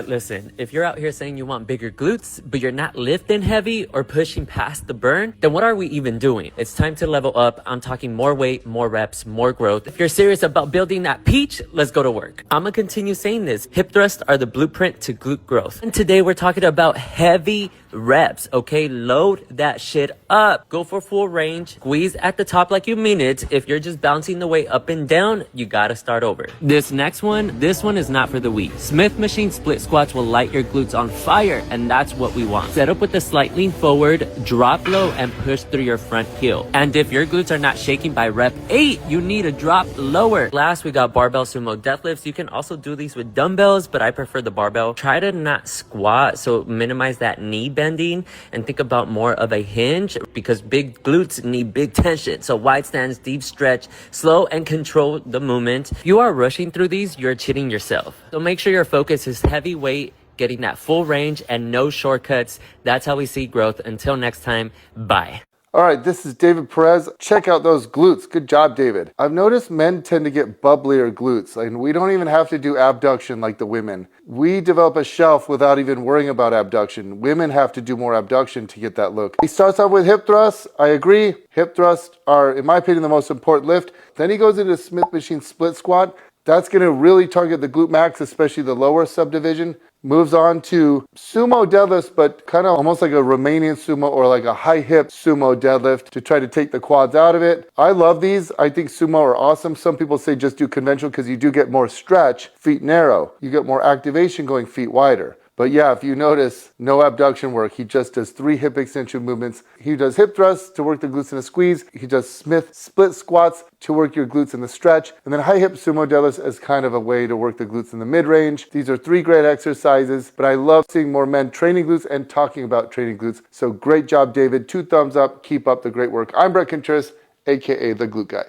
Listen, if you're out here saying you want bigger glutes, but you're not lifting heavy or pushing past the burn, then what are we even doing? It's time to level up. I'm talking more weight, more reps, more growth. If you're serious about building that peach, let's go to work. I'm gonna continue saying this. Hip thrusts are the blueprint to glute growth. And today we're talking about heavy reps, okay? Load that shit up. Go for full range. Squeeze at the top like you mean it. If you're just bouncing the weight up and down, you gotta start over. This one is not for the weak. Smith machine split squats will light your glutes on fire, and that's what we want. Set up with a slight lean forward, drop low, and push through your front heel. And if your glutes are not shaking by rep 8, you need to drop lower. Last, we got barbell sumo deadlifts. You can also do these with dumbbells, but I prefer the barbell. Try to not squat, so minimize that knee bending, and think about more of a hinge, because big glutes need big tension. So wide stance, deep stretch, slow and control the movement. If you are rushing through these, you're cheating yourself. So make sure your focus is heavy weight, getting that full range, and no shortcuts. That's how we see growth. Until next time, bye. All right, this is David Perez. Check out those glutes. Good job, David. I've noticed men tend to get bubblier glutes, and we don't even have to do abduction like the women. We develop a shelf without even worrying about abduction. Women have to do more abduction to get that look. He starts off with hip thrusts. I agree. Hip thrusts are, in my opinion, the most important lift. Then he goes into Smith machine split squat. That's going to really target the glute max, especially the lower subdivision. Moves on to sumo deadlifts, but kind of almost like a Romanian sumo or like a high hip sumo deadlift to try to take the quads out of it. I love these. I think sumo are awesome. Some people say just do conventional because you do get more stretch, feet narrow. You get more activation going feet wider. But yeah, if you notice, no abduction work. He just does 3 hip extension movements. He does hip thrusts to work the glutes in a squeeze. He does Smith split squats to work your glutes in the stretch. And then high hip sumo deadlifts as kind of a way to work the glutes in the mid-range. These are 3 great exercises, but I love seeing more men training glutes and talking about training glutes. So great job, David. 2 thumbs up. Keep up the great work. I'm Bret Contreras, aka The Glute Guy.